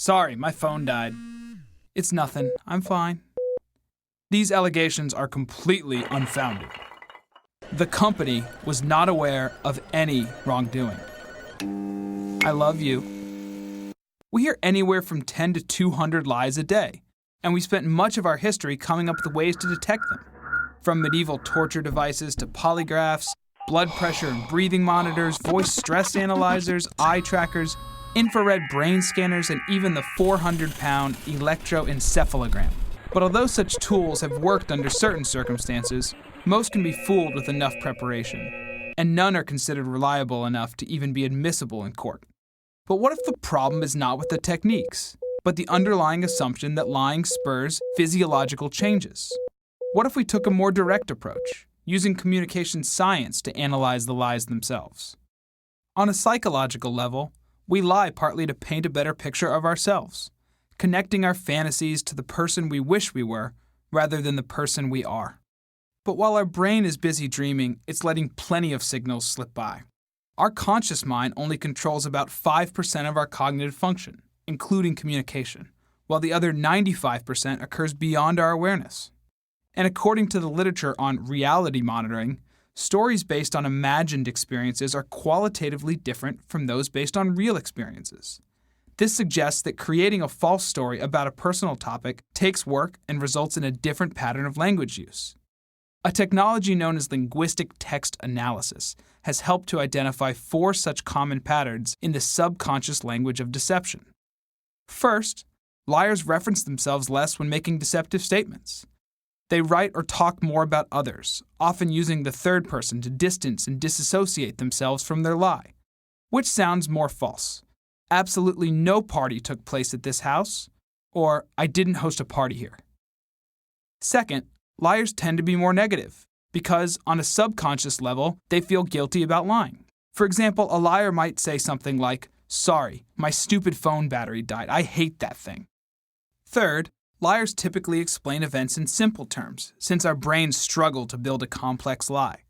Sorry, my phone died. It's nothing. I'm fine. These allegations are completely unfounded. The company was not aware of any wrongdoing. I love you. We hear anywhere from 10 to 200 lies a day, and we spent much of our history coming up with ways to detect them. From medieval torture devices to polygraphs, blood pressure and breathing monitors, voice stress analyzers, eye trackers, infrared brain scanners, and even the 400-pound electroencephalogram. But although such tools have worked under certain circumstances, most can be fooled with enough preparation, and none are considered reliable enough to even be admissible in court. But what if the problem is not with the techniques, but the underlying assumption that lying spurs physiological changes? What if we took a more direct approach, using communication science to analyze the lies themselves? On a psychological level, we lie partly to paint a better picture of ourselves, connecting our fantasies to the person we wish we were rather than the person we are. But while our brain is busy dreaming, it's letting plenty of signals slip by. Our conscious mind only controls about 5% of our cognitive function, including communication, while the other 95% occurs beyond our awareness. And according to the literature on reality monitoring, stories based on imagined experiences are qualitatively different from those based on real experiences. This suggests that creating a false story about a personal topic takes work and results in a different pattern of language use. A technology known as linguistic text analysis has helped to identify 4 such common patterns in the subconscious language of deception. First, liars reference themselves less when making deceptive statements. They write or talk more about others, often using the third person to distance and disassociate themselves from their lie. Which sounds more false? Absolutely no party took place at this house, or I didn't host a party here. Second, liars tend to be more negative, because on a subconscious level, they feel guilty about lying. For example, a liar might say something like, "Sorry, my stupid phone battery died. I hate that thing." Third, liars typically explain events in simple terms, since our brains struggle to build a complex lie.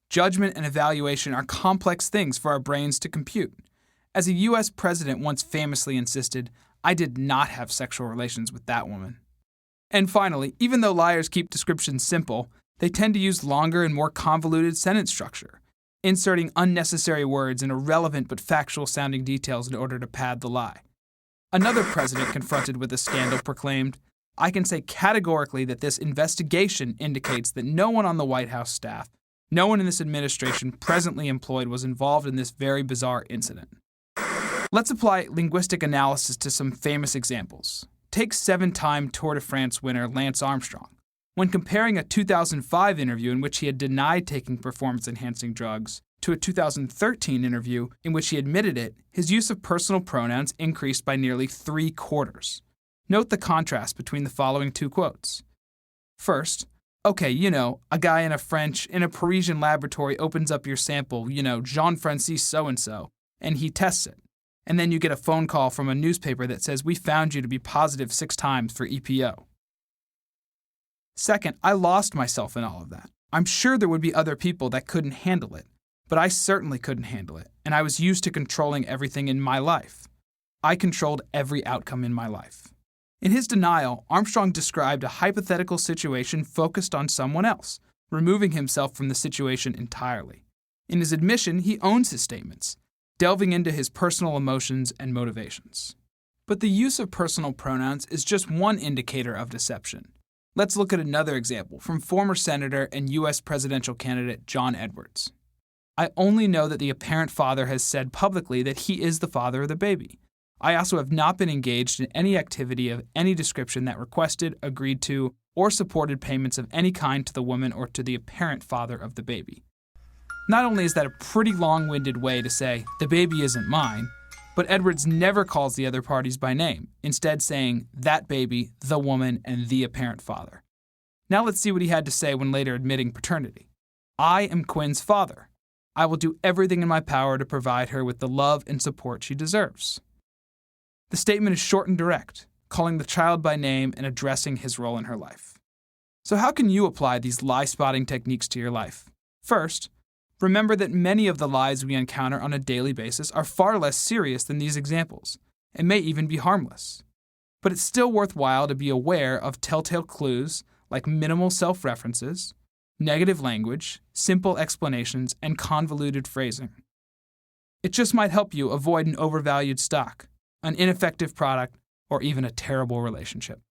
Judgment and evaluation are complex things for our brains to compute. As a U.S. president once famously insisted, "I did not have sexual relations with that woman." And finally, even though liars keep descriptions simple, they tend to use longer and more convoluted sentence structure, inserting unnecessary words and irrelevant but factual-sounding details in order to pad the lie. Another president confronted with a scandal proclaimed, "I can say categorically that this investigation indicates that no one on the White House staff, no one in this administration presently employed was involved in this very bizarre incident." Let's apply linguistic analysis to some famous examples. Take 7-time Tour de France winner Lance Armstrong. When comparing a 2005 interview in which he had denied taking performance-enhancing drugs to a 2013 interview in which he admitted it, his use of personal pronouns increased by nearly 3/4. Note the contrast between the following 2 quotes. First, "Okay, a guy in a Parisian laboratory opens up your sample, Jean-Francis so-and-so, and he tests it. And then you get a phone call from a newspaper that says, 'We found you to be positive 6 times for EPO.' Second, I lost myself in all of that. I'm sure there would be other people that couldn't handle it, but I certainly couldn't handle it, and I was used to controlling everything in my life. I controlled every outcome in my life." In his denial, Armstrong described a hypothetical situation focused on someone else, removing himself from the situation entirely. In his admission, he owns his statements, delving into his personal emotions and motivations. But the use of personal pronouns is just one indicator of deception. Let's look at another example from former Senator and U.S. presidential candidate John Edwards. "I only know that the apparent father has said publicly that he is the father of the baby. I also have not been engaged in any activity of any description that requested, agreed to, or supported payments of any kind to the woman or to the apparent father of the baby." Not only is that a pretty long-winded way to say, "the baby isn't mine," but Edwards never calls the other parties by name, instead saying, "that baby, the woman, and the apparent father." Now let's see what he had to say when later admitting paternity. "I am Quinn's father. I will do everything in my power to provide her with the love and support she deserves." The statement is short and direct, calling the child by name and addressing his role in her life. So how can you apply these lie-spotting techniques to your life? First, remember that many of the lies we encounter on a daily basis are far less serious than these examples, and may even be harmless. But it's still worthwhile to be aware of telltale clues like minimal self-references, negative language, simple explanations, and convoluted phrasing. It just might help you avoid an overvalued stock, an ineffective product, or even a terrible relationship.